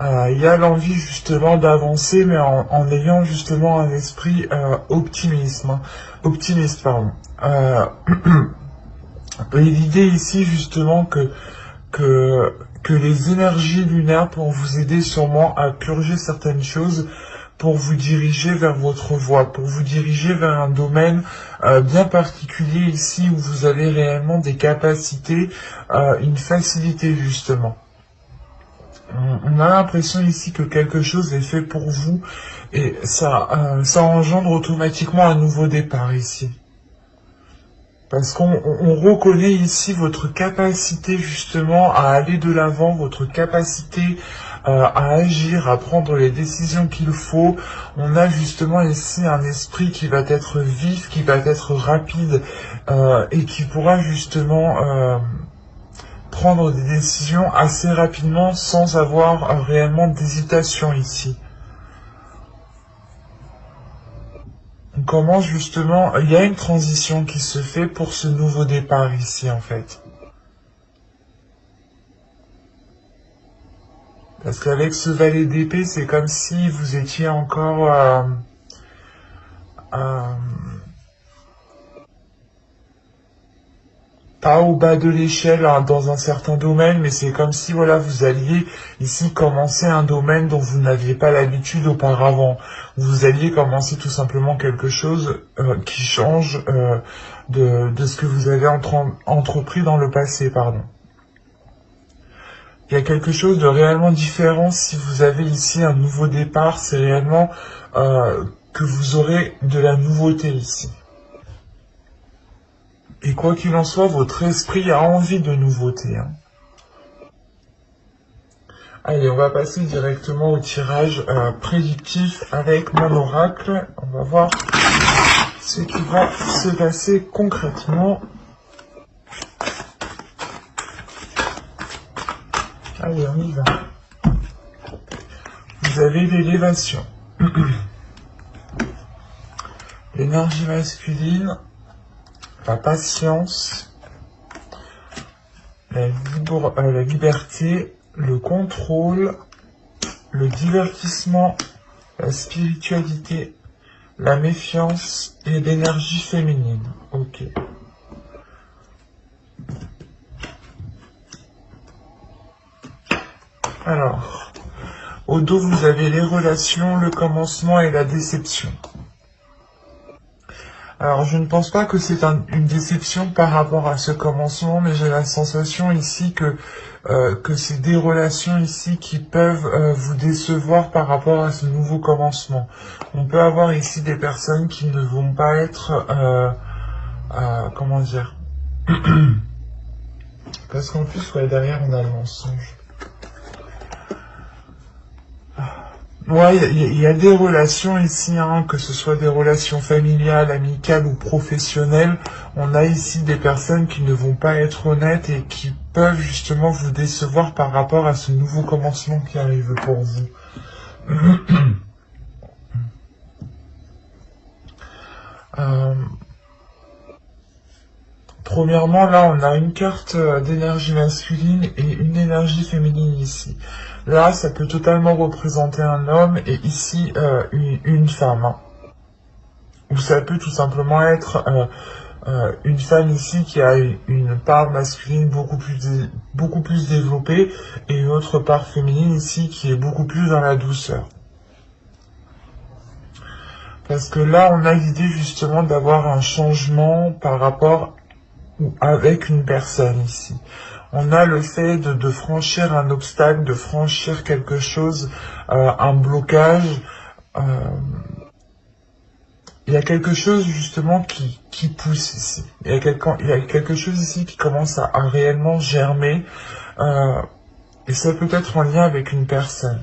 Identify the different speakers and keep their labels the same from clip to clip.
Speaker 1: Il y a l'envie justement d'avancer, mais en ayant justement un esprit optimiste, pardon. Et l'idée ici justement que les énergies lunaires pour vous aider sûrement à purger certaines choses, pour vous diriger vers votre voie, pour vous diriger vers un domaine bien particulier ici où vous avez réellement des capacités, une facilité justement. On a l'impression ici que quelque chose est fait pour vous et ça engendre automatiquement un nouveau départ ici. Parce qu'on reconnaît ici votre capacité justement à aller de l'avant, votre capacité à agir, à prendre les décisions qu'il faut. On a justement ici un esprit qui va être vif, qui va être rapide et qui pourra justement prendre des décisions assez rapidement sans avoir réellement d'hésitation ici. On commence justement, il y a une transition qui se fait pour ce nouveau départ ici en fait. Parce qu'avec ce valet d'épée, c'est comme si vous étiez encore pas au bas de l'échelle hein, dans un certain domaine, mais c'est comme si voilà vous alliez ici commencer un domaine dont vous n'aviez pas l'habitude auparavant. Vous alliez commencer tout simplement quelque chose qui change de ce que vous avez entrepris dans le passé, pardon. Il y a quelque chose de réellement différent si vous avez ici un nouveau départ, c'est réellement que vous aurez de la nouveauté ici. Et quoi qu'il en soit, votre esprit a envie de nouveauté. Hein. Allez, on va passer directement au tirage prédictif avec mon oracle. On va voir ce qui va se passer concrètement. Allez, on y va. Vous avez l'élévation. L'énergie masculine. La patience, la liberté, le contrôle, le divertissement, la spiritualité, la méfiance et l'énergie féminine. Ok. Alors, au dos, vous avez les relations, le commencement et la déception. Alors, je ne pense pas que c'est une déception par rapport à ce commencement, mais j'ai la sensation ici que c'est des relations ici qui peuvent vous décevoir par rapport à ce nouveau commencement. On peut avoir ici des personnes qui ne vont pas être, comment dire, parce qu'en plus, ouais, derrière, on a le mensonge. Ouais, il y a des relations ici, hein, que ce soit des relations familiales, amicales ou professionnelles. On a ici des personnes qui ne vont pas être honnêtes et qui peuvent justement vous décevoir par rapport à ce nouveau commencement qui arrive pour vous. Premièrement, là, on a une carte d'énergie masculine et une énergie féminine ici. Là, ça peut totalement représenter un homme et ici, une femme. Hein. Ou ça peut tout simplement être une femme ici qui a une part masculine beaucoup plus développée et une autre part féminine ici qui est beaucoup plus dans la douceur. Parce que là, on a l'idée justement d'avoir un changement par rapport ou avec une personne ici. On a le fait de franchir un obstacle, de franchir quelque chose, un blocage. Il y a quelque chose justement qui pousse ici. Il y a quelque chose ici qui commence à réellement germer. Et ça peut être en lien avec une personne.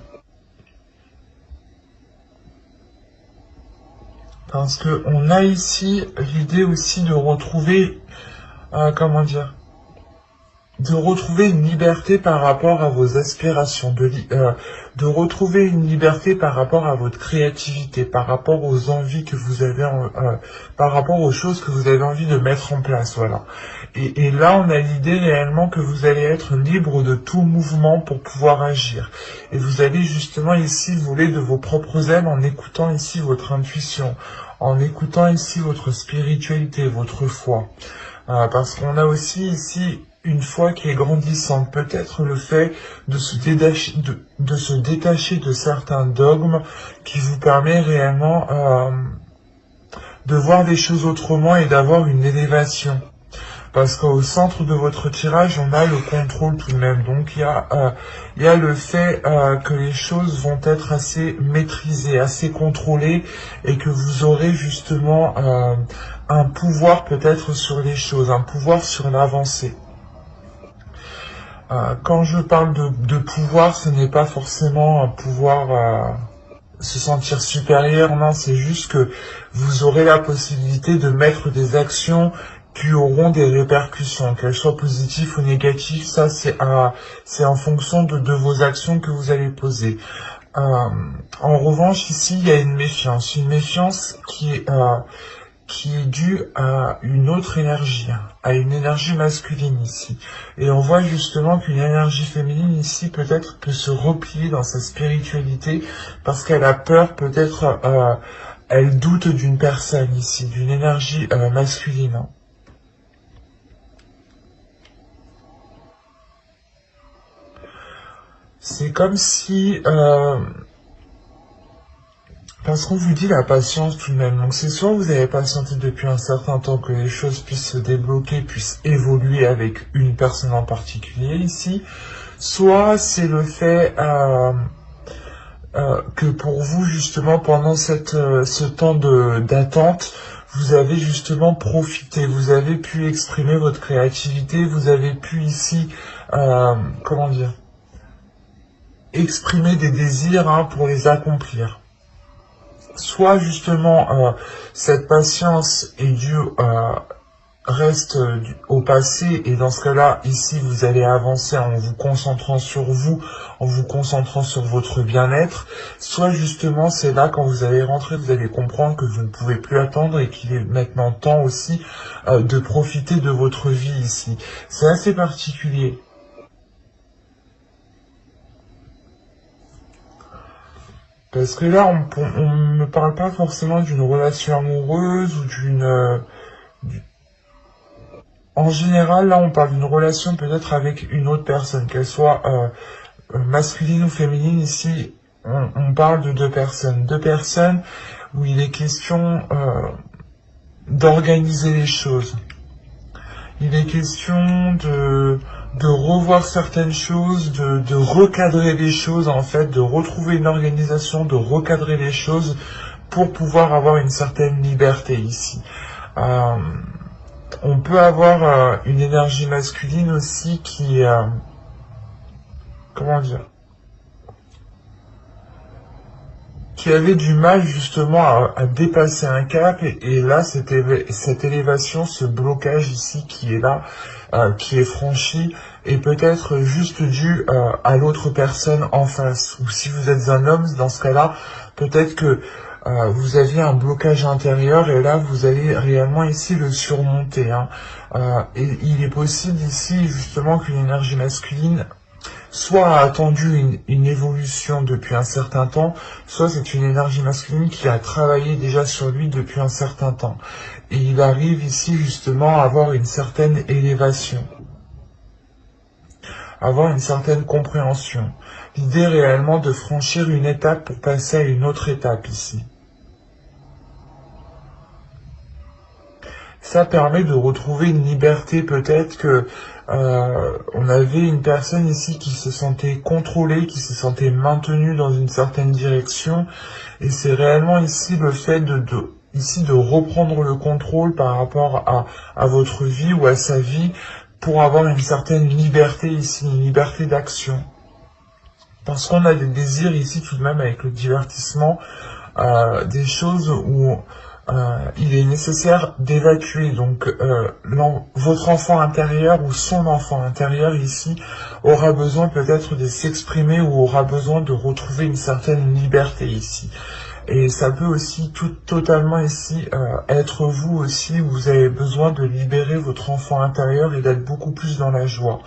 Speaker 1: Parce que on a ici l'idée aussi de retrouver, comment dire, de retrouver une liberté par rapport à vos aspirations, de retrouver une liberté par rapport à votre créativité, par rapport aux envies que vous avez, par rapport aux choses que vous avez envie de mettre en place, voilà. Et là, on a l'idée réellement que vous allez être libre de tout mouvement pour pouvoir agir. Et vous allez justement ici voler de vos propres ailes en écoutant ici votre intuition, en écoutant ici votre spiritualité, votre foi. Parce qu'on a aussi ici une foi qui est grandissante, peut-être le fait de se détacher de certains dogmes qui vous permet réellement de voir les choses autrement et d'avoir une élévation. Parce qu'au centre de votre tirage, on a le contrôle tout de même. Donc il y a le fait que les choses vont être assez maîtrisées, assez contrôlées, et que vous aurez justement un pouvoir peut-être sur les choses, un pouvoir sur l'avancée. Quand je parle de pouvoir, ce n'est pas forcément un pouvoir se sentir supérieur, non, c'est juste que vous aurez la possibilité de mettre des actions qui auront des répercussions, qu'elles soient positives ou négatives, ça c'est en fonction de vos actions que vous allez poser. En revanche, ici, il y a une méfiance qui est due à une autre énergie, à une énergie masculine ici. Et on voit justement qu'une énergie féminine ici peut-être peut se replier dans sa spiritualité parce qu'elle a peur, peut-être elle doute d'une personne ici, d'une énergie masculine. C'est comme si... parce qu'on vous dit la patience tout de même. Donc c'est soit vous avez patienté depuis un certain temps que les choses puissent se débloquer, puissent évoluer avec une personne en particulier ici, soit c'est le fait que pour vous justement pendant ce temps d'attente, vous avez justement profité, vous avez pu exprimer votre créativité, vous avez pu ici, comment dire, exprimer des désirs pour les accomplir. Soit justement cette patience est due reste au passé et dans ce cas-là, ici vous allez avancer en vous concentrant sur vous, en vous concentrant sur votre bien-être, soit justement c'est là quand vous allez rentrer, vous allez comprendre que vous ne pouvez plus attendre et qu'il est maintenant temps aussi de profiter de votre vie ici. C'est assez particulier. Parce que là, on me parle pas forcément d'une relation amoureuse ou en général, là, on parle d'une relation peut-être avec une autre personne, qu'elle soit masculine ou féminine. Ici, on parle de deux personnes. Deux personnes où il est question d'organiser les choses. Il est question de revoir certaines choses, de recadrer les choses en fait, de retrouver une organisation, de recadrer les choses pour pouvoir avoir une certaine liberté ici. On peut avoir une énergie masculine aussi qui, comment dire, qui avait du mal justement à dépasser un cap et là cette élévation, ce blocage ici qui est là, qui est franchi est peut-être juste dû à l'autre personne en face. Ou si vous êtes un homme, dans ce cas-là, peut-être que vous aviez un blocage intérieur et là vous allez réellement ici le surmonter. Et il est possible ici justement qu'une énergie masculine soit a attendu une évolution depuis un certain temps, soit c'est une énergie masculine qui a travaillé déjà sur lui depuis un certain temps. Et il arrive ici justement à avoir une certaine élévation, avoir une certaine compréhension. L'idée réellement de franchir une étape pour passer à une autre étape ici. Ça permet de retrouver une liberté, peut-être que on avait une personne ici qui se sentait contrôlée, qui se sentait maintenue dans une certaine direction, et c'est réellement ici le fait de reprendre le contrôle par rapport à votre vie ou à sa vie pour avoir une certaine liberté ici, une liberté d'action. Parce qu'on a des désirs ici tout de même avec le divertissement, des choses où il est nécessaire d'évacuer. Donc votre enfant intérieur ou son enfant intérieur ici aura besoin peut-être de s'exprimer ou aura besoin de retrouver une certaine liberté ici. Et ça peut aussi totalement ici être vous aussi, où vous avez besoin de libérer votre enfant intérieur et d'être beaucoup plus dans la joie.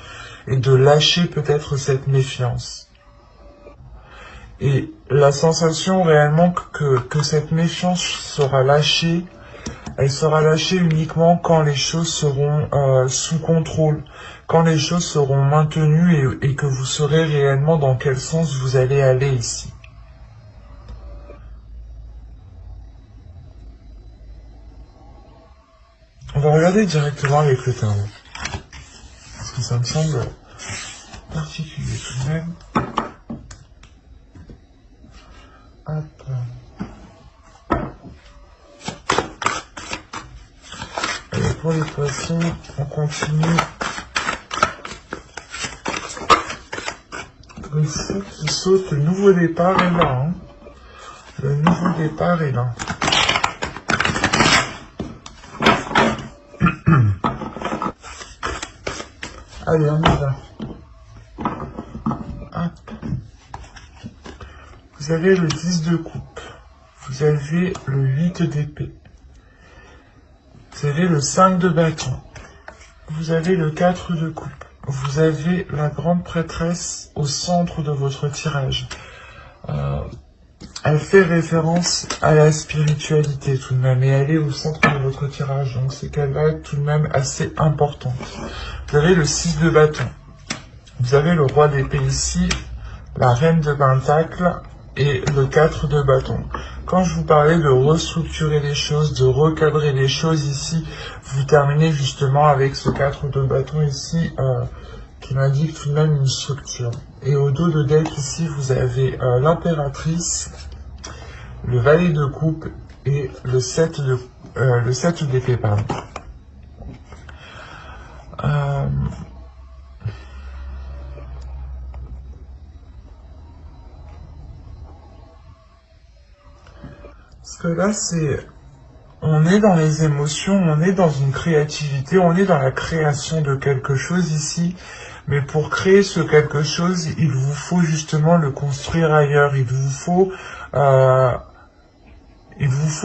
Speaker 1: Et de lâcher peut-être cette méfiance. Et la sensation réellement que cette méfiance sera lâchée, elle sera lâchée uniquement quand les choses seront sous contrôle, quand les choses seront maintenues et que vous saurez réellement dans quel sens vous allez aller ici. On va regarder directement avec le tarot. Parce que ça me semble particulier tout de même. Hop. Et pour les poissons, on continue. Le fou qui saute, le nouveau départ est là. Hein. Le nouveau départ est là. Allez, on y va. Hop. Vous avez le 10 de coupe. Vous avez le 8 d'épée. Vous avez le 5 de bâton. Vous avez le 4 de coupe. Vous avez la grande prêtresse au centre de votre tirage. Elle fait référence à la spiritualité tout de même, et elle est au centre de votre tirage, donc c'est qu'elle va être tout de même assez importante. Vous avez le 6 de bâton. Vous avez le roi d'épée ici, la reine de pentacle et le 4 de bâton. Quand je vous parlais de restructurer les choses, de recadrer les choses ici, vous terminez justement avec ce 4 de bâton ici, qui m'indique tout de même une structure. Et au dos de deck ici, vous avez l'impératrice, le valet de coupe et le 7 d'épée, pardon. Parce que là, on est dans les émotions, on est dans une créativité, on est dans la création de quelque chose ici. Mais pour créer ce quelque chose, il vous faut justement le construire ailleurs. Il vous faut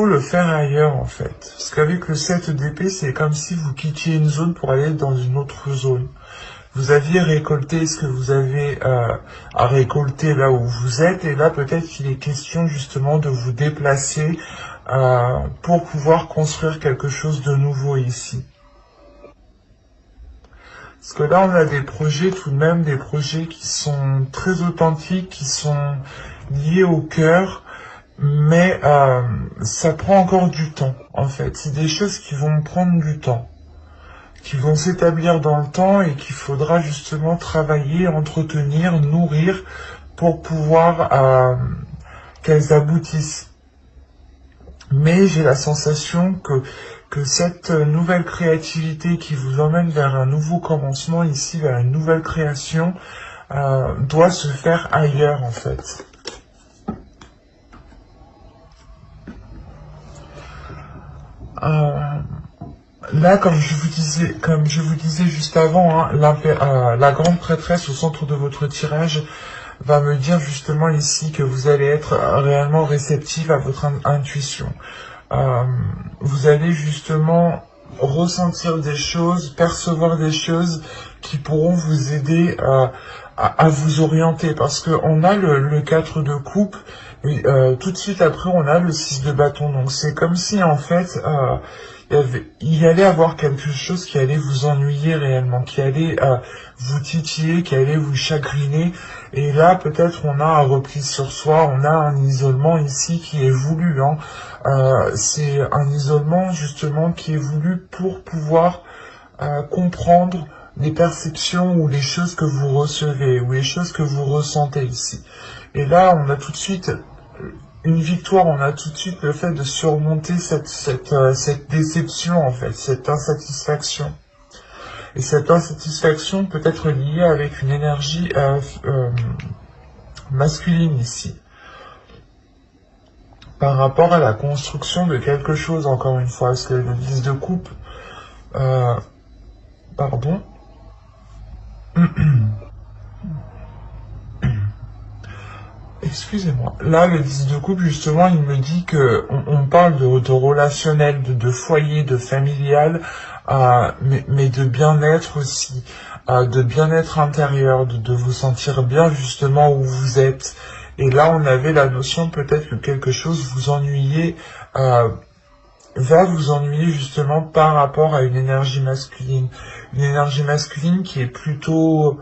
Speaker 1: le faire ailleurs en fait. Parce qu'avec le 7 d'épée, c'est comme si vous quittiez une zone pour aller dans une autre zone. Vous aviez récolté ce que vous avez à récolter là où vous êtes. Et là, peut-être qu'il est question justement de vous déplacer pour pouvoir construire quelque chose de nouveau ici. Parce que là, on a des projets tout de même, des projets qui sont très authentiques, qui sont liés au cœur, mais ça prend encore du temps, en fait. C'est des choses qui vont prendre du temps, qui vont s'établir dans le temps et qu'il faudra justement travailler, entretenir, nourrir pour pouvoir qu'elles aboutissent. Mais j'ai la sensation que cette nouvelle créativité qui vous emmène vers un nouveau commencement ici, vers une nouvelle création, doit se faire ailleurs en fait. Là, comme je vous disais juste avant, hein, la grande prêtresse au centre de votre tirage va me dire justement ici que vous allez être réellement réceptive à votre intuition. Vous allez justement ressentir des choses, percevoir des choses qui pourront vous aider à vous orienter. Parce qu'on a le 4 de coupe, et tout de suite après on a le 6 de bâton. Donc c'est comme si en fait il allait avoir quelque chose qui allait vous ennuyer réellement, qui allait vous titiller, qui allait vous chagriner. Et là, peut-être on a un repli sur soi, on a un isolement ici qui est voulu. Hein. C'est un isolement justement qui est voulu pour pouvoir comprendre les perceptions ou les choses que vous recevez ou les choses que vous ressentez ici. Et là, on a tout de suite une victoire, on a tout de suite le fait de surmonter cette déception en fait, cette insatisfaction. Et cette insatisfaction peut être liée avec une énergie masculine ici. par rapport à la construction de quelque chose, encore une fois, parce que le 10 de coupe, pardon, excusez-moi. Là, le 10 de coupe, justement, il me dit que on parle de relationnel, de foyer, de familial, mais de bien-être aussi, de bien-être intérieur, de vous sentir bien justement où vous êtes. Et là, on avait la notion peut-être que quelque chose vous ennuyait, va vous ennuyer justement par rapport à une énergie masculine. Une énergie masculine qui est plutôt...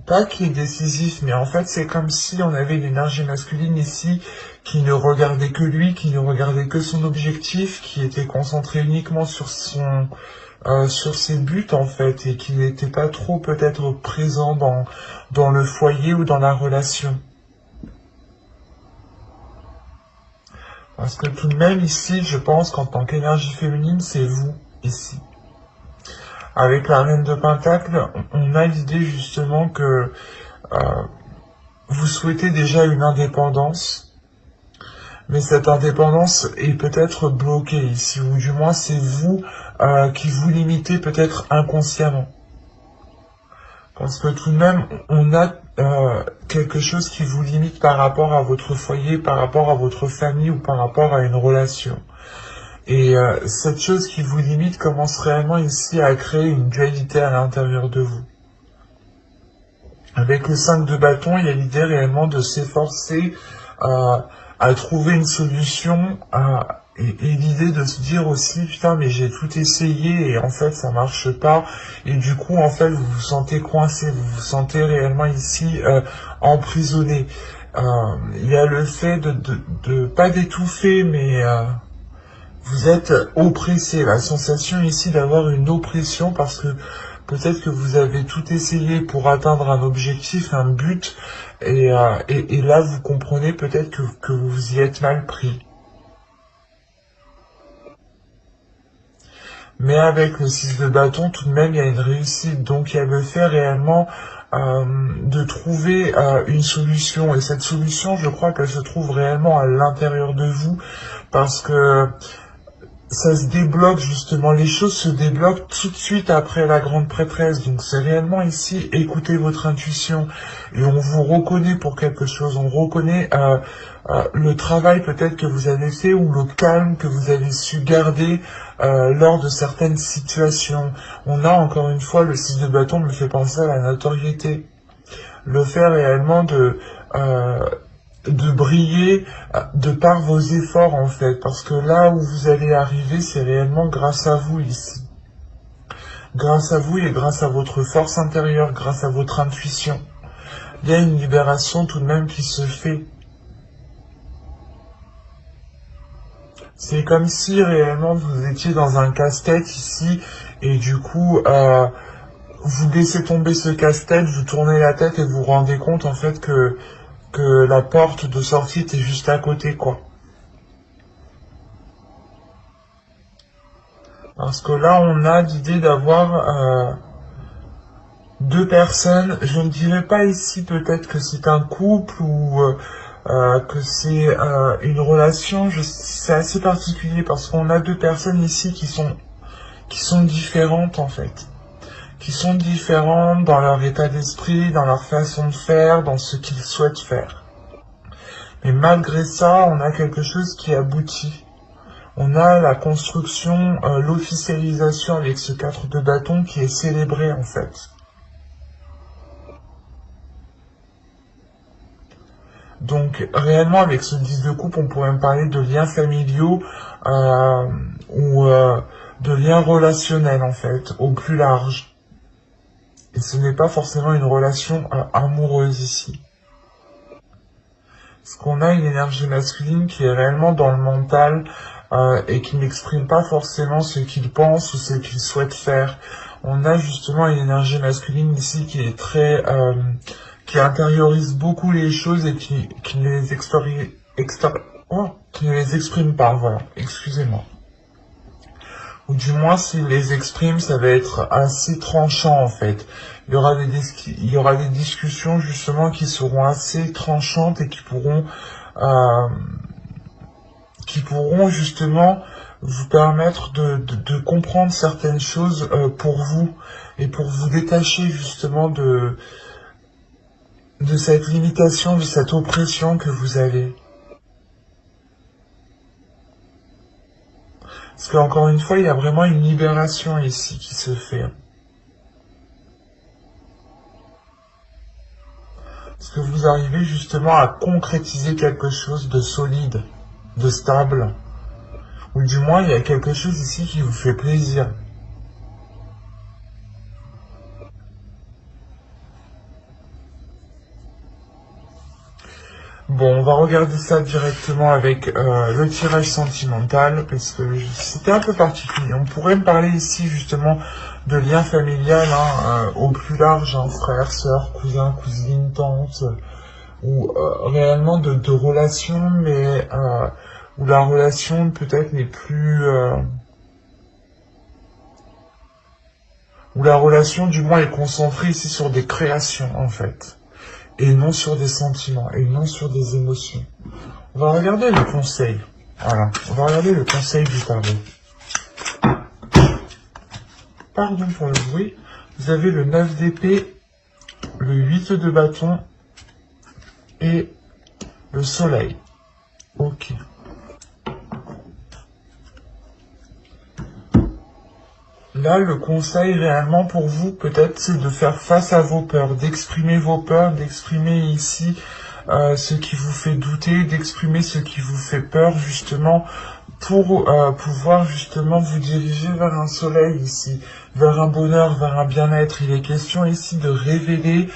Speaker 1: pas qui est décisif, mais en fait c'est comme si on avait une énergie masculine ici qui ne regardait que lui, qui ne regardait que son objectif, qui était concentré uniquement sur sur ses buts en fait, et qui n'était pas trop peut-être présent dans le foyer ou dans la relation. Parce que tout de même ici, je pense qu'en tant qu'énergie féminine, c'est vous ici. Avec la reine de Pentacle, on a l'idée justement que vous souhaitez déjà une indépendance, mais cette indépendance est peut-être bloquée ici, ou du moins c'est vous qui vous limitez peut-être inconsciemment. Parce que tout de même, on a quelque chose qui vous limite par rapport à votre foyer, par rapport à votre famille ou par rapport à une relation. Et cette chose qui vous limite commence réellement ici à créer une dualité à l'intérieur de vous. Avec le 5 de bâton, il y a l'idée réellement de s'efforcer à trouver une solution et l'idée de se dire aussi, putain, mais j'ai tout essayé et en fait ça marche pas. Et du coup, en fait, vous vous sentez coincé, vous vous sentez réellement ici emprisonné. Il y a le fait de pas d'étouffer, mais... vous êtes oppressé, la sensation ici d'avoir une oppression parce que peut-être que vous avez tout essayé pour atteindre un objectif, un but, et là vous comprenez peut-être que vous y êtes mal pris. Mais avec le 6 de bâton, tout de même, il y a une réussite. Donc il y a le fait réellement de trouver une solution. Et cette solution, je crois qu'elle se trouve réellement à l'intérieur de vous parce que ça se débloque justement, les choses se débloquent tout de suite après la grande prêtresse, donc c'est réellement ici, écoutez votre intuition, et on vous reconnaît pour quelque chose, on reconnaît le travail peut-être que vous avez fait, ou le calme que vous avez su garder lors de certaines situations. On a encore une fois, le 6 de bâton me fait penser à la notoriété, le fait réellement de briller de par vos efforts en fait, parce que là où vous allez arriver, c'est réellement grâce à vous ici. Grâce à vous et grâce à votre force intérieure, grâce à votre intuition. Il y a une libération tout de même qui se fait. C'est comme si réellement vous étiez dans un casse-tête ici, et du coup, vous laissez tomber ce casse-tête, vous tournez la tête et vous vous rendez compte en fait que la porte de sortie était juste à côté, quoi. Parce que là, on a l'idée d'avoir deux personnes. Je ne dirais pas ici peut-être que c'est un couple ou que c'est une relation. C'est assez particulier parce qu'on a deux personnes ici qui sont différentes en fait. Qui sont différentes dans leur état d'esprit, dans leur façon de faire, dans ce qu'ils souhaitent faire. Mais malgré ça, on a quelque chose qui aboutit. On a la construction, l'officialisation avec ce 4 de bâton qui est célébré en fait. Donc réellement avec ce 10 de coupe, on pourrait me parler de liens familiaux ou de liens relationnels en fait, au plus large. Et ce n'est pas forcément une relation amoureuse ici. Parce qu'on a une énergie masculine qui est réellement dans le mental et qui n'exprime pas forcément ce qu'il pense ou ce qu'il souhaite faire. On a justement une énergie masculine ici qui est très... qui intériorise beaucoup les choses et qui ne les qui ne les exprime pas, voilà, excusez-moi. Ou du moins, s'il les exprime, ça va être assez tranchant, en fait. Il y aura des discussions, justement, qui seront assez tranchantes et qui pourront qui pourront justement vous permettre de comprendre certaines choses pour vous et pour vous détacher justement de cette limitation, de cette oppression que vous avez. Parce qu'encore une fois, il y a vraiment une libération ici qui se fait. Parce que vous arrivez justement à concrétiser quelque chose de solide, de stable. Ou du moins, il y a quelque chose ici qui vous fait plaisir. Bon, on va regarder ça directement avec le tirage sentimental, parce que c'était un peu particulier. On pourrait me parler ici justement de lien familial, au plus large, frère, sœur, cousin, cousine, tante, ou réellement de relations, mais où la relation peut-être n'est plus... où la relation du moins est concentrée ici sur des créations en fait. Et non sur des sentiments, et non sur des émotions. On va regarder le conseil. Voilà, on va regarder le conseil du tarot. Pardon pour le bruit. Vous avez le 9 d'épée, le 8 de bâton et le soleil. Ok. Là, le conseil réellement pour vous, peut-être, c'est de faire face à vos peurs, d'exprimer vos peurs, d'exprimer ici ce qui vous fait douter, d'exprimer ce qui vous fait peur, justement, pour pouvoir justement vous diriger vers un soleil ici, vers un bonheur, vers un bien-être. Il est question ici de révéler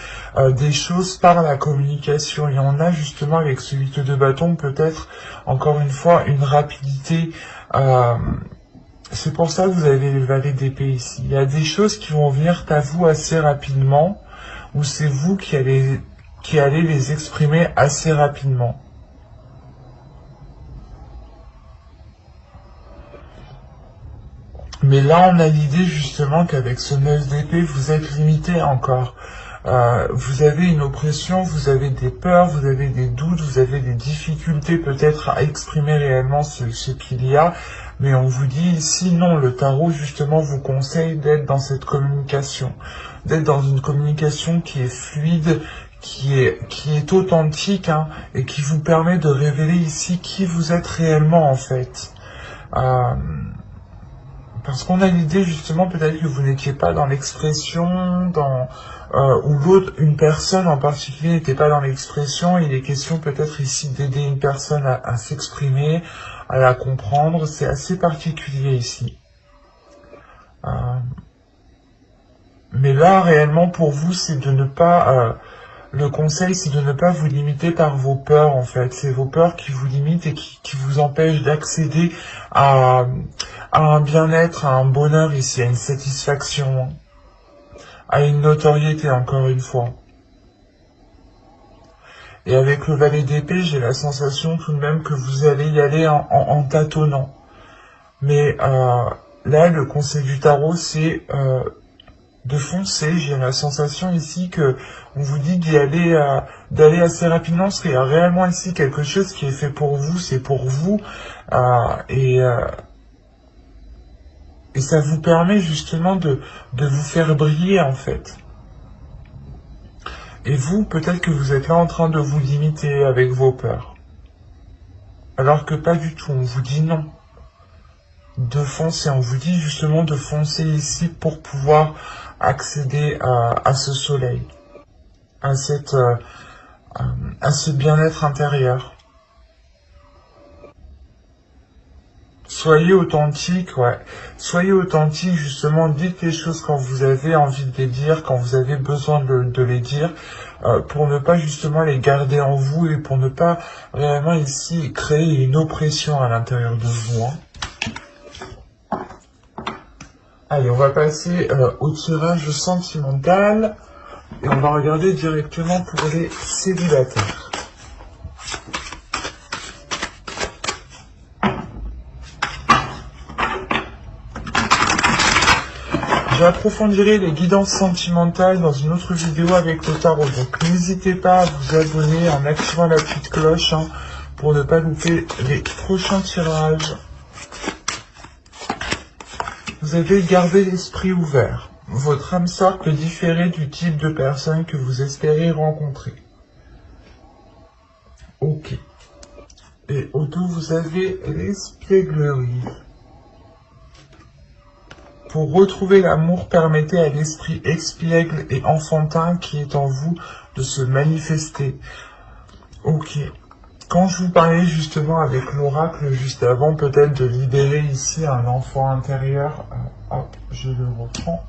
Speaker 1: des choses par la communication. Et on a justement avec ce 8 de bâton, peut-être, encore une fois, une rapidité... c'est pour ça que vous avez les valets d'épée ici. Il y a des choses qui vont venir à vous assez rapidement, ou c'est vous qui allez les exprimer assez rapidement. Mais là, on a l'idée justement qu'avec ce 9 d'épée, vous êtes limité encore. Vous avez une oppression, vous avez des peurs, vous avez des doutes, vous avez des difficultés peut-être à exprimer réellement ce qu'il y a. Mais on vous dit ici, non, le tarot justement vous conseille d'être dans cette communication. D'être dans une communication qui est fluide, qui est authentique, et qui vous permet de révéler ici qui vous êtes réellement en fait. Parce qu'on a l'idée justement peut-être que vous n'étiez pas dans l'expression, ou l'autre, une personne en particulier n'était pas dans l'expression. Il est question peut-être ici d'aider une personne à s'exprimer, à la comprendre. C'est assez particulier ici. Mais là, réellement, pour vous, c'est de ne pas... le conseil, c'est de ne pas vous limiter par vos peurs, en fait. C'est vos peurs qui vous limitent et qui vous empêchent d'accéder à un bien-être, à un bonheur ici, à une satisfaction, à une notoriété, encore une fois. Et avec le valet d'épée, j'ai la sensation tout de même que vous allez y aller en tâtonnant. Mais là, le conseil du tarot, c'est de foncer. J'ai la sensation ici que on vous dit d'aller assez rapidement, parce qu'il y a réellement ici quelque chose qui est fait pour vous, c'est pour vous, et ça vous permet justement de vous faire briller en fait. Et vous, peut-être que vous êtes là en train de vous limiter avec vos peurs. Alors que pas du tout, on vous dit non. De foncer, on vous dit justement de foncer ici pour pouvoir accéder à ce soleil, à ce bien-être intérieur. Soyez authentique, ouais. Soyez authentique, justement, dites les choses quand vous avez envie de les dire, quand vous avez besoin de les dire, pour ne pas justement les garder en vous et pour ne pas réellement ici créer une oppression à l'intérieur de vous. Allez, on va passer au tirage sentimental et on va regarder directement pour les célibataires. J'approfondirai les guidances sentimentales dans une autre vidéo avec le tarot. Donc n'hésitez pas à vous abonner en activant la petite cloche pour ne pas louper les prochains tirages. Vous avez gardé l'esprit ouvert. Votre âme sœur peut différer du type de personne que vous espérez rencontrer. Ok. Et au dos, vous avez l'espièglerie. Pour retrouver l'amour, permettez à l'esprit espiègle et enfantin qui est en vous de se manifester. Ok. Quand je vous parlais justement avec l'oracle juste avant, peut-être de libérer ici un enfant intérieur. Hop, je le reprends.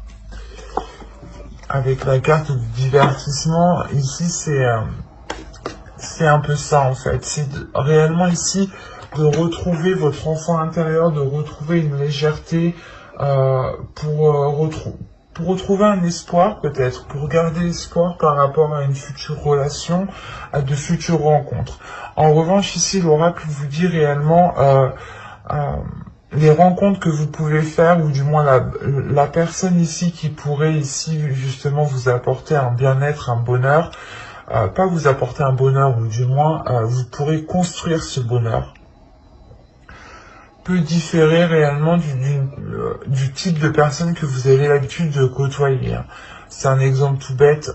Speaker 1: Avec la carte du divertissement, ici c'est un peu ça en fait. C'est réellement ici de retrouver votre enfant intérieur, de retrouver une légèreté pour retrouver un espoir peut-être, pour garder espoir par rapport à une future relation, à de futures rencontres. En revanche, ici, l'oracle vous dit réellement les rencontres que vous pouvez faire, ou du moins la personne ici qui pourrait ici justement vous apporter un bien-être, un bonheur, pas vous apporter un bonheur, ou du moins vous pourrez construire ce bonheur, peut différer réellement du type de personne que vous avez l'habitude de côtoyer. C'est un exemple tout bête.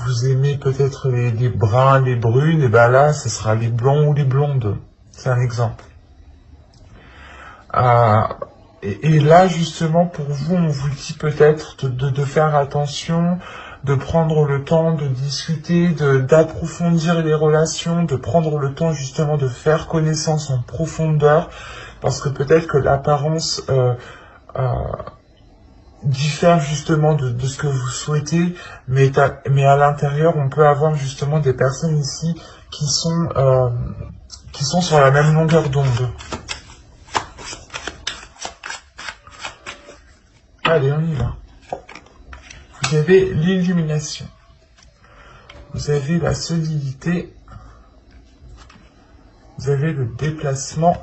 Speaker 1: Vous aimez peut-être les bruns, les brunes, et ben là, ce sera les blonds ou les blondes. C'est un exemple. Et là, justement, pour vous, on vous dit peut-être de faire attention, de prendre le temps de discuter, d'approfondir les relations, de prendre le temps justement de faire connaissance en profondeur, parce que peut-être que l'apparence diffère justement de ce que vous souhaitez, mais à l'intérieur, on peut avoir justement des personnes ici qui sont sur la même longueur d'onde. Allez, on y va. Vous avez l'illumination. Vous avez la solidité. Vous avez le déplacement.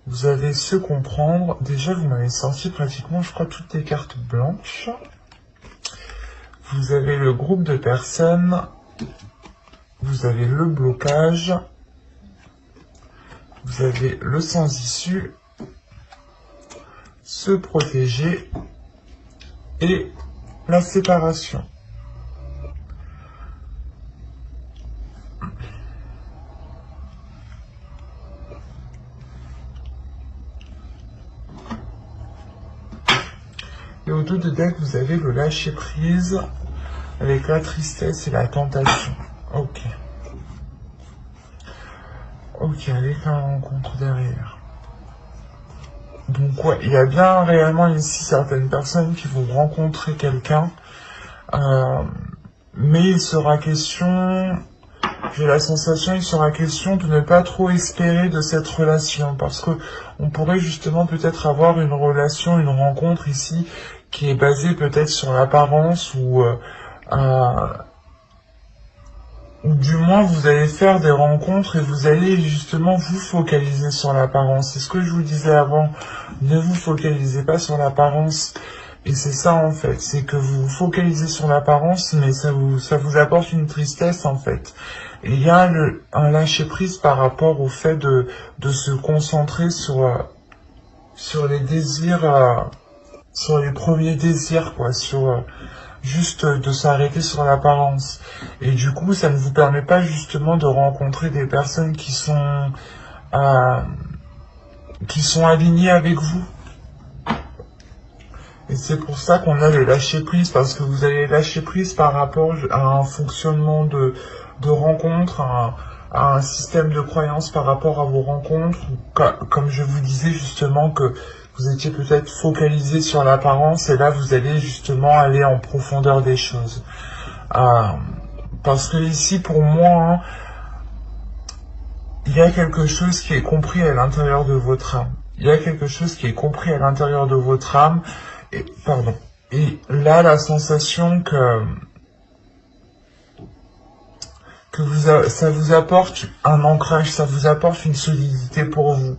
Speaker 1: Vous avez se comprendre. Déjà, vous m'avez sorti pratiquement, je crois, toutes les cartes blanches. Vous avez le groupe de personnes. Vous avez le blocage. Vous avez le sans issue. Se protéger. Et la séparation. Et au dos de deck, vous avez le lâcher prise avec la tristesse et la tentation. Ok. Ok, allez faire la rencontre derrière. Donc ouais, il y a bien réellement ici certaines personnes qui vont rencontrer quelqu'un, mais il sera question, j'ai la sensation, il sera question de ne pas trop espérer de cette relation, parce que on pourrait justement peut-être avoir une relation, une rencontre ici, qui est basée peut-être sur l'apparence, ou du moins vous allez faire des rencontres et vous allez justement vous focaliser sur l'apparence. C'est ce que je vous disais avant, ne vous focalisez pas sur l'apparence. Et c'est ça en fait, c'est que vous vous focalisez sur l'apparence, mais ça vous apporte une tristesse en fait. Et il y a un lâcher prise par rapport au fait de se concentrer sur les désirs, sur les premiers désirs, quoi, juste de s'arrêter sur l'apparence. Et du coup, ça ne vous permet pas justement de rencontrer des personnes qui sont alignées avec vous. Et c'est pour ça qu'on a le lâcher prise, parce que vous allez lâcher prise par rapport à un fonctionnement de rencontre, à un système de croyance par rapport à vos rencontres, comme je vous disais justement que vous étiez peut-être focalisé sur l'apparence, et là vous allez justement aller en profondeur des choses. Parce que ici, pour moi, il y a quelque chose qui est compris à l'intérieur de votre âme. Il y a quelque chose qui est compris à l'intérieur de votre âme, et là, la sensation ça vous apporte un ancrage, ça vous apporte une solidité pour vous.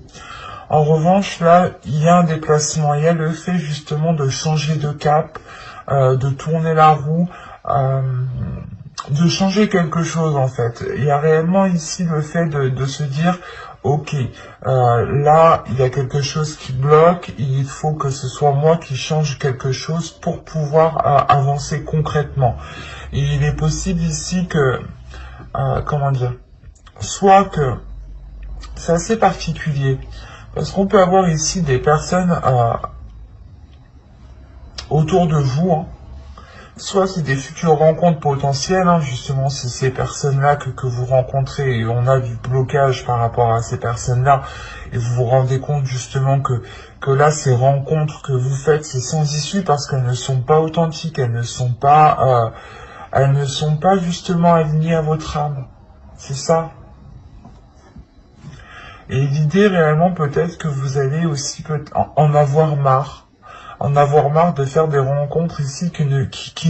Speaker 1: En revanche, là, il y a un déplacement, il y a le fait justement de changer de cap, de tourner la roue, de changer quelque chose en fait. Il y a réellement ici le fait de se dire, ok, là il y a quelque chose qui bloque, il faut que ce soit moi qui change quelque chose pour pouvoir avancer concrètement. Et il est possible ici que, comment dire, soit que c'est assez particulier, parce qu'on peut avoir ici des personnes autour de vous, hein. Soit c'est des futures rencontres potentielles, hein, justement, c'est ces personnes-là que vous rencontrez et on a du blocage par rapport à ces personnes-là et vous vous rendez compte justement que là, ces rencontres que vous faites, c'est sans issue parce qu'elles ne sont pas authentiques, elles ne sont pas justement alignées à votre âme. C'est ça. Et l'idée réellement peut-être que vous allez aussi en avoir marre. En avoir marre de faire des rencontres ici qui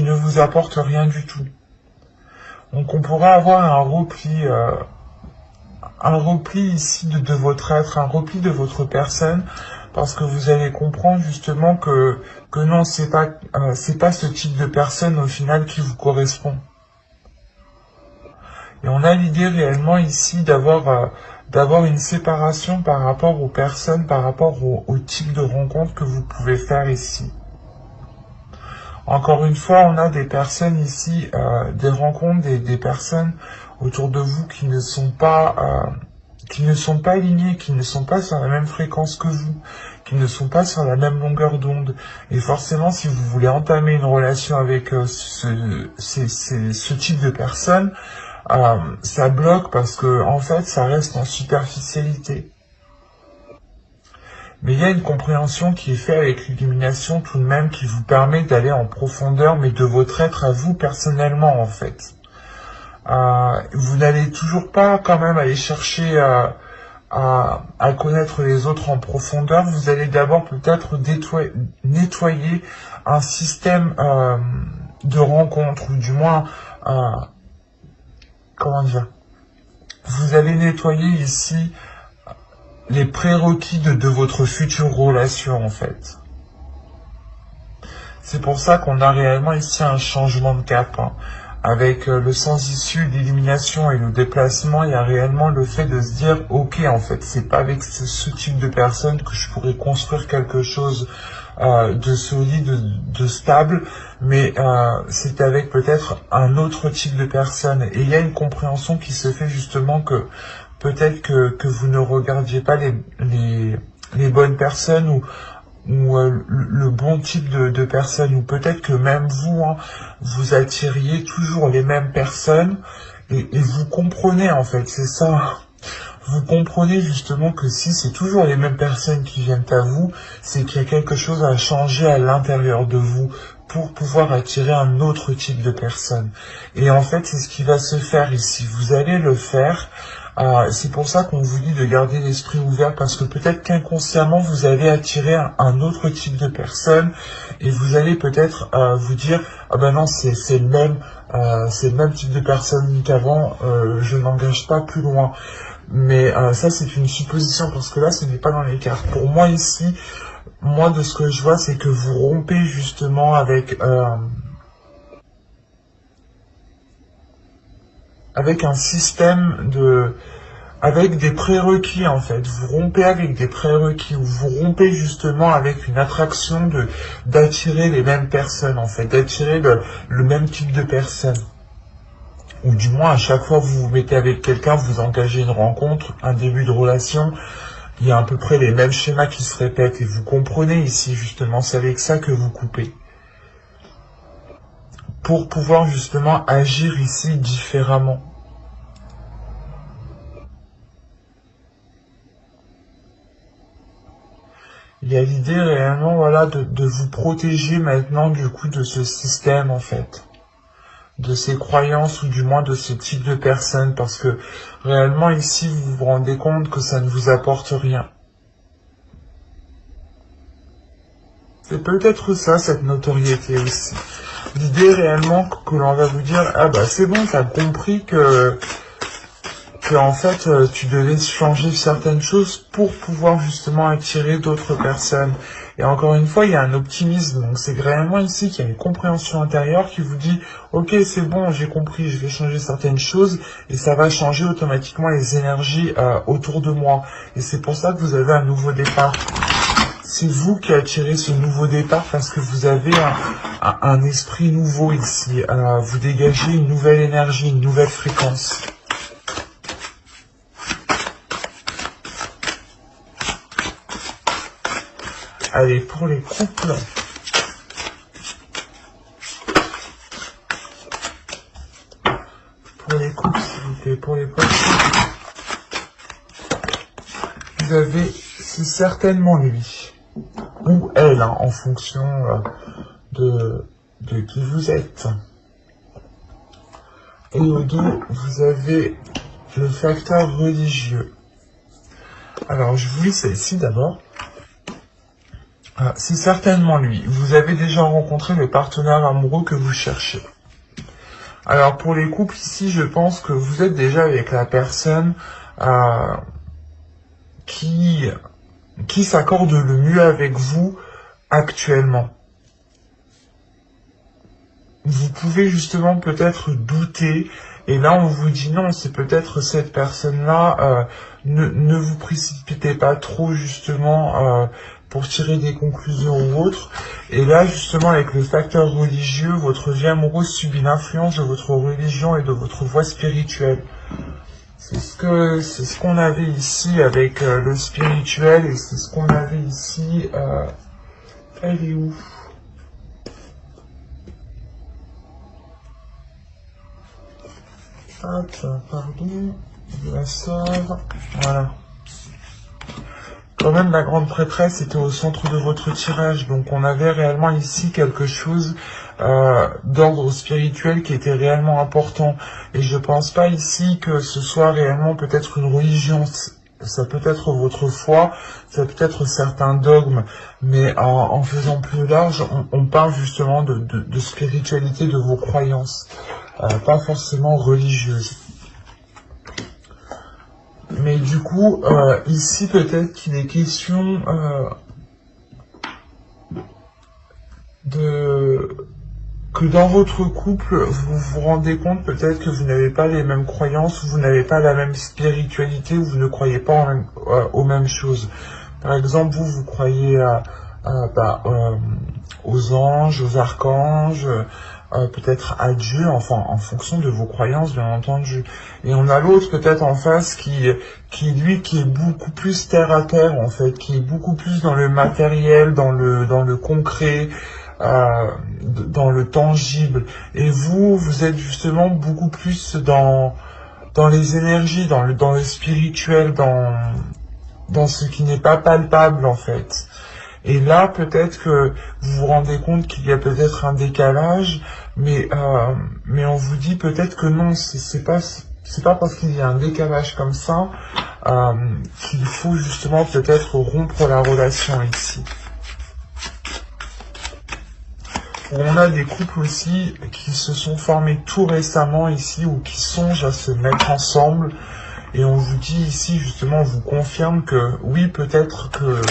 Speaker 1: ne vous apportent rien du tout. Donc on pourrait avoir un repli ici de votre être, un repli de votre personne, parce que vous allez comprendre justement que non, c'est pas ce type de personne au final qui vous correspond. Et on a l'idée réellement ici d'avoir une séparation par rapport aux personnes, par rapport au type de rencontre que vous pouvez faire ici. Encore une fois, on a des personnes ici, des rencontres, des personnes autour de vous qui ne sont pas alignées, qui ne sont pas sur la même fréquence que vous, qui ne sont pas sur la même longueur d'onde. Et forcément, si vous voulez entamer une relation avec ce type de personne, ça bloque parce que en fait, ça reste en superficialité. Mais il y a une compréhension qui est faite avec l'illumination tout de même qui vous permet d'aller en profondeur, mais de votre être à vous personnellement en fait. Vous n'allez toujours pas quand même aller chercher à connaître les autres en profondeur. Vous allez d'abord peut-être nettoyer un système de rencontre, ou du moins, comment dire, vous allez nettoyer ici les prérequis de votre future relation, en fait. C'est pour ça qu'on a réellement ici un changement de cap, hein. Avec le sans-issue, l'illumination et le déplacement, il y a réellement le fait de se dire, ok, en fait, c'est pas avec ce type de personne que je pourrais construire quelque chose de solide, de stable, mais c'est avec peut-être un autre type de personne. Et il y a une compréhension qui se fait justement que peut-être que vous ne regardiez pas les bonnes personnes ou le bon type de personnes, ou peut-être que même vous, hein, vous attiriez toujours les mêmes personnes, et vous comprenez en fait, c'est ça. Vous comprenez justement que si c'est toujours les mêmes personnes qui viennent à vous, c'est qu'il y a quelque chose à changer à l'intérieur de vous pour pouvoir attirer un autre type de personne. Et en fait, c'est ce qui va se faire ici. Vous allez le faire. C'est pour ça qu'on vous dit de garder l'esprit ouvert, parce que peut-être qu'inconsciemment vous allez attirer un autre type de personne et vous allez peut-être vous dire, ah ben non, c'est le même type de personne qu'avant, je n'engage pas plus loin. Mais ça c'est une supposition, parce que là ce n'est pas dans les cartes. Pour moi ici, moi de ce que je vois, c'est que vous rompez justement avec un système avec des prérequis en fait. Vous rompez avec des prérequis, ou vous rompez justement avec une attraction d'attirer les mêmes personnes en fait, d'attirer le même type de personnes. Ou du moins à chaque fois que vous vous mettez avec quelqu'un, vous engagez une rencontre, un début de relation, il y a à peu près les mêmes schémas qui se répètent, et vous comprenez ici justement, c'est avec ça que vous coupez. Pour pouvoir justement agir ici différemment. Il y a l'idée réellement, voilà, de vous protéger maintenant du coup de ce système en fait, de ces croyances, ou du moins de ce type de personnes, parce que réellement ici vous vous rendez compte que ça ne vous apporte rien. C'est peut-être ça, cette notoriété aussi. L'idée réellement que l'on va vous dire, ah bah c'est bon, t'as compris que en fait tu devais changer certaines choses pour pouvoir justement attirer d'autres personnes. Et encore une fois, il y a un optimisme. Donc c'est réellement ici qu'il y a une compréhension intérieure qui vous dit, ok, c'est bon, j'ai compris, je vais changer certaines choses et ça va changer automatiquement les énergies autour de moi. Et c'est pour ça que vous avez un nouveau départ. C'est vous qui attirez ce nouveau départ parce que vous avez un esprit nouveau ici. Vous dégagez une nouvelle énergie, une nouvelle fréquence. Allez, pour les couples. Pour les couples, s'il vous plaît, pour les poissons. Vous avez, c'est certainement lui. Ou elle, hein, en fonction de qui vous êtes. Et au dos, vous avez le facteur religieux. Alors, je vous lis celle-ci d'abord. C'est certainement lui. Vous avez déjà rencontré le partenaire amoureux que vous cherchez. Alors, pour les couples, ici, je pense que vous êtes déjà avec la personne qui s'accorde le mieux avec vous actuellement. Vous pouvez justement peut-être douter, et là on vous dit non, c'est peut-être cette personne-là, ne vous précipitez pas trop justement pour tirer des conclusions ou autres. Et là justement avec le facteur religieux, votre vie amoureuse subit l'influence de votre religion et de votre voie spirituelle. C'est ce qu'on avait ici avec le spirituel, et c'est ce qu'on avait ici. Elle est où? Hop, pardon, je la sors. Voilà. Quand même, la grande prêtresse était au centre de votre tirage, donc on avait réellement ici quelque chose d'ordre spirituel qui était réellement important. Et je pense pas ici que ce soit réellement peut-être une religion. Ça peut être votre foi, ça peut être certains dogmes, mais en faisant plus large, on parle justement de spiritualité, de vos croyances, pas forcément religieuses. Mais du coup, ici peut-être qu'il est question que dans votre couple, vous vous rendez compte peut-être que vous n'avez pas les mêmes croyances, ou vous n'avez pas la même spiritualité, ou vous ne croyez pas aux mêmes choses. Par exemple, vous croyez aux anges, aux archanges, peut-être à Dieu, enfin en fonction de vos croyances bien entendu. Et on a l'autre peut-être en face qui est beaucoup plus terre à terre en fait, qui est beaucoup plus dans le matériel, dans le concret, dans le tangible. Et vous êtes justement beaucoup plus dans les énergies, dans le spirituel, dans ce qui n'est pas palpable en fait. Et là, peut-être que vous vous rendez compte qu'il y a peut-être un décalage, mais on vous dit peut-être que non, c'est pas parce qu'il y a un décalage comme ça qu'il faut justement peut-être rompre la relation ici. On a des couples aussi qui se sont formés tout récemment ici ou qui songent à se mettre ensemble. Et on vous dit ici, justement, on vous confirme que oui, peut-être que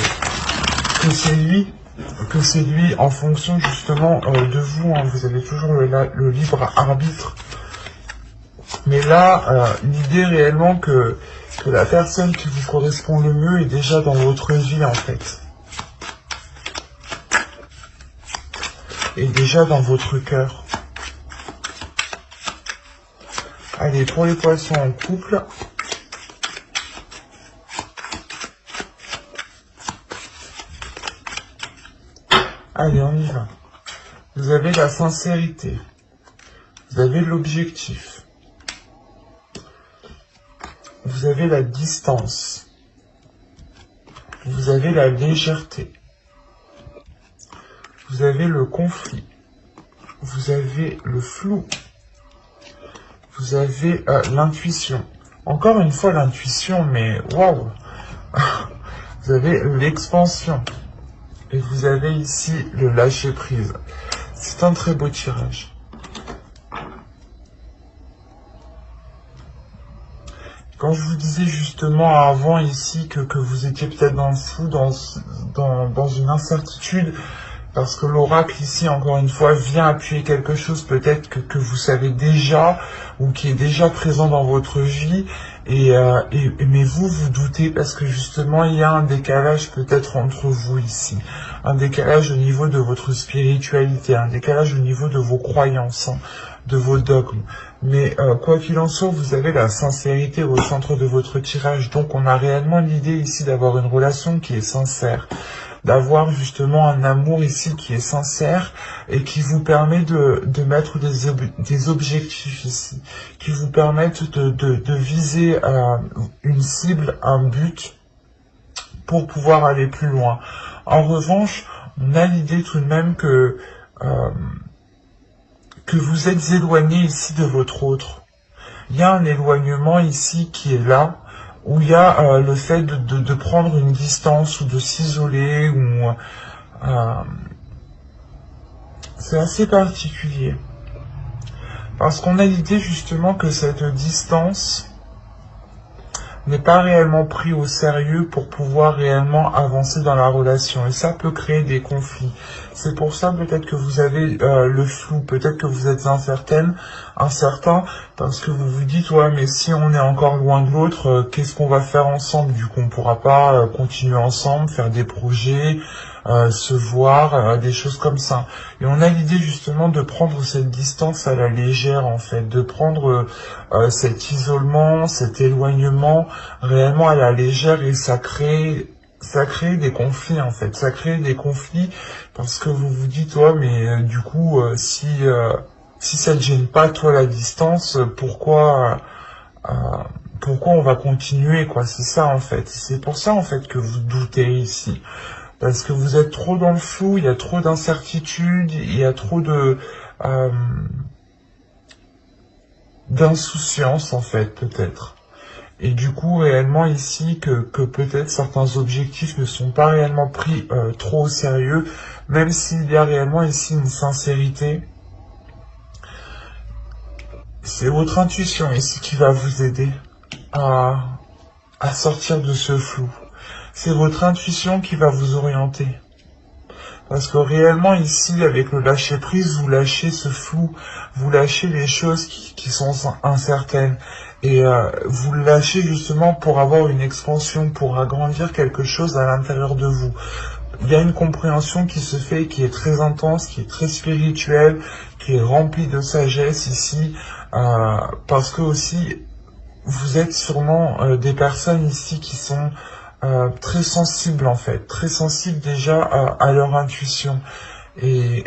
Speaker 1: c'est lui en fonction justement de vous. Hein, vous avez toujours le libre arbitre. Mais là, l'idée réellement que la personne qui vous correspond le mieux est déjà dans votre vie en fait. Et déjà dans votre cœur. Allez, pour les poissons en couple. Allez, on y va. Vous avez la sincérité. Vous avez l'objectif. Vous avez la distance. Vous avez la légèreté. Vous avez le conflit. Vous avez le flou. Vous avez l'intuition. Encore une fois l'intuition, mais waouh. Vous avez l'expansion. Et vous avez ici le lâcher prise. C'est un très beau tirage. quand je vous disais justement avant ici que vous étiez peut-être dans le flou, dans une incertitude, parce que l'oracle ici, encore une fois, vient appuyer quelque chose peut-être que vous savez déjà, ou qui est déjà présent dans votre vie, mais vous doutez parce que justement il y a un décalage peut-être entre vous ici, un décalage au niveau de votre spiritualité, un décalage au niveau de vos croyances, hein, de vos dogmes. Mais quoi qu'il en soit, vous avez la sincérité au centre de votre tirage, donc on a réellement l'idée ici d'avoir une relation qui est sincère, d'avoir justement un amour ici qui est sincère et qui vous permet de mettre des objectifs ici, qui vous permettent de viser une cible, un but pour pouvoir aller plus loin. En revanche, on a l'idée tout de même que vous êtes éloigné ici de votre autre. Il y a un éloignement ici qui est là, où il y a le fait de prendre une distance ou de s'isoler, ou c'est assez particulier. Parce qu'on a l'idée justement que cette distance n'est pas réellement prise au sérieux pour pouvoir réellement avancer dans la relation. Et ça peut créer des conflits. C'est pour ça peut-être que vous avez le flou, peut-être que vous êtes incertain, parce que vous vous dites, ouais, mais si on est encore loin de l'autre, qu'est-ce qu'on va faire ensemble? Du coup, on ne pourra pas continuer ensemble, faire des projets, se voir, des choses comme ça. Et on a l'idée justement de prendre cette distance à la légère, en fait, de prendre cet isolement, cet éloignement réellement à la légère, et ça crée des conflits, en fait. Ça crée des conflits parce que vous vous dites, ouais, mais du coup, si ça te gêne pas, toi, la distance, pourquoi on va continuer, quoi? C'est ça, en fait. C'est pour ça, en fait, que vous doutez ici. Parce que vous êtes trop dans le flou, il y a trop d'incertitudes, il y a trop d'insouciance, en fait, peut-être. Et du coup, réellement ici, que peut-être certains objectifs ne sont pas réellement pris trop au sérieux, même s'il y a réellement ici une sincérité. C'est votre intuition ici qui va vous aider à sortir de ce flou. C'est votre intuition qui va vous orienter. Parce que réellement ici, avec le lâcher-prise, vous lâchez ce flou, vous lâchez les choses qui sont incertaines. Et vous le lâchez justement pour avoir une expansion, pour agrandir quelque chose à l'intérieur de vous. Il y a une compréhension qui se fait, qui est très intense, qui est très spirituelle, qui est remplie de sagesse ici, parce que aussi, vous êtes sûrement des personnes ici qui sont très sensibles, en fait, très sensibles déjà à leur intuition. Et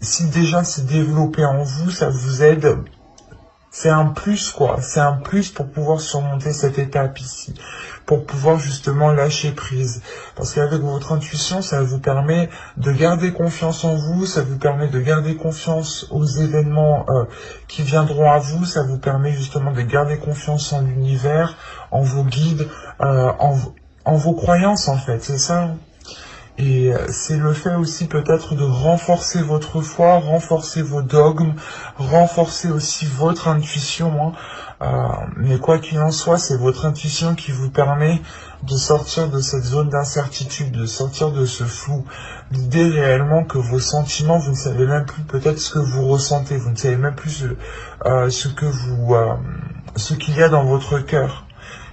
Speaker 1: si déjà c'est développé en vous, ça vous aide. C'est un plus, quoi. C'est un plus pour pouvoir surmonter cette étape ici, pour pouvoir justement lâcher prise. Parce qu'avec votre intuition, ça vous permet de garder confiance en vous, ça vous permet de garder confiance aux événements qui viendront à vous, ça vous permet justement de garder confiance en l'univers, en vos guides, en vos croyances, en fait, c'est ça. Et c'est le fait aussi peut-être de renforcer votre foi, renforcer vos dogmes, renforcer aussi votre intuition. Mais quoi qu'il en soit, c'est votre intuition qui vous permet de sortir de cette zone d'incertitude, de sortir de ce flou. L'idée réellement que vos sentiments, vous ne savez même plus peut-être ce que vous ressentez, vous ne savez même plus ce qu'il y a dans votre cœur.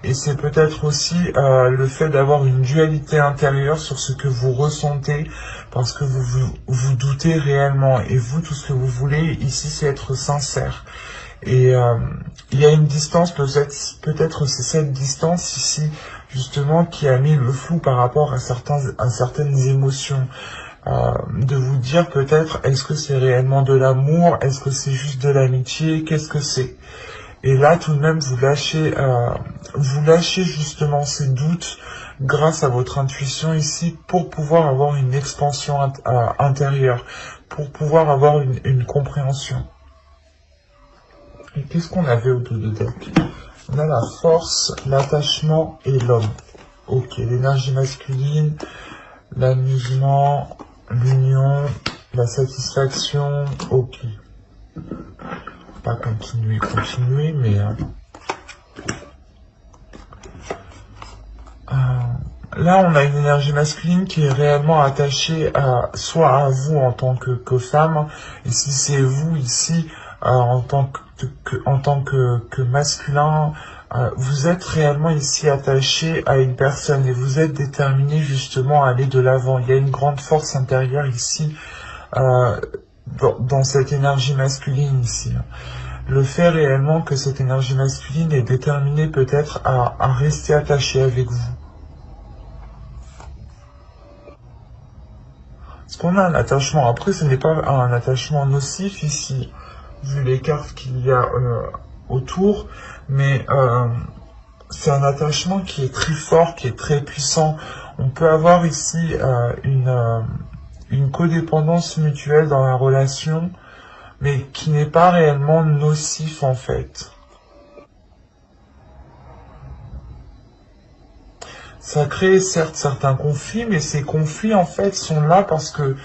Speaker 1: Et c'est peut-être aussi le fait d'avoir une dualité intérieure sur ce que vous ressentez, parce que vous doutez réellement. Et vous, tout ce que vous voulez ici, c'est être sincère. Et il y a une distance, peut-être c'est cette distance ici, justement, qui a mis le flou par rapport à certaines émotions. De vous dire peut-être, est-ce que c'est réellement de l'amour? Est-ce que c'est juste de l'amitié? Qu'est-ce que c'est? Et là, tout de même, vous lâchez justement ces doutes grâce à votre intuition ici pour pouvoir avoir une expansion intérieure, pour pouvoir avoir une compréhension. Et qu'est-ce qu'on avait au dos de deck? On a la force, l'attachement et l'homme. Ok, l'énergie masculine, l'amusement, l'union, la satisfaction, ok. Pas continuer, mais Là, on a une énergie masculine qui est réellement attachée soit à vous en tant que femme, et si c'est vous ici en tant que masculin, vous êtes réellement ici attaché à une personne et vous êtes déterminé justement à aller de l'avant. Il y a une grande force intérieure ici euh, dans cette énergie masculine ici. Le fait réellement que cette énergie masculine est déterminée peut-être à rester attaché avec vous. Parce qu'on a un attachement, après ce n'est pas un attachement nocif ici, vu les cartes qu'il y a autour, mais c'est un attachement qui est très fort, qui est très puissant. On peut avoir ici une codépendance mutuelle dans la relation, mais qui n'est pas réellement nocif en fait. Ça crée certes certains conflits, mais ces conflits en fait sont là parce que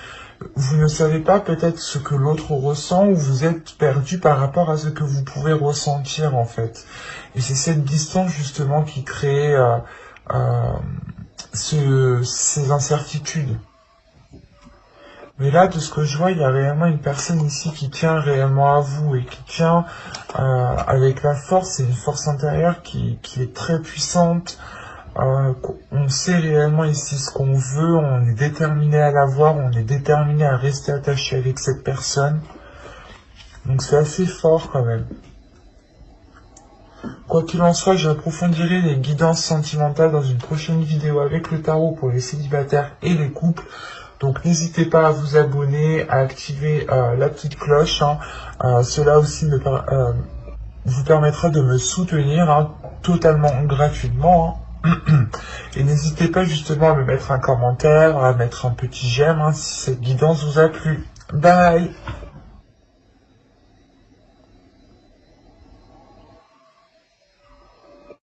Speaker 1: vous ne savez pas peut-être ce que l'autre ressent ou vous êtes perdu par rapport à ce que vous pouvez ressentir en fait. Et c'est cette distance justement qui crée ces incertitudes. Mais là, de ce que je vois, il y a réellement une personne ici qui tient réellement à vous et qui tient avec la force, c'est une force intérieure qui est très puissante. On sait réellement ici ce qu'on veut, on est déterminé à l'avoir, on est déterminé à rester attaché avec cette personne. Donc c'est assez fort quand même. Quoi qu'il en soit, j'approfondirai les guidances sentimentales dans une prochaine vidéo avec le tarot pour les célibataires et les couples. Donc n'hésitez pas à vous abonner, à activer la petite cloche. Cela aussi vous permettra de me soutenir totalement gratuitement. Et n'hésitez pas justement à me mettre un commentaire, à mettre un petit j'aime si cette guidance vous a plu. Bye!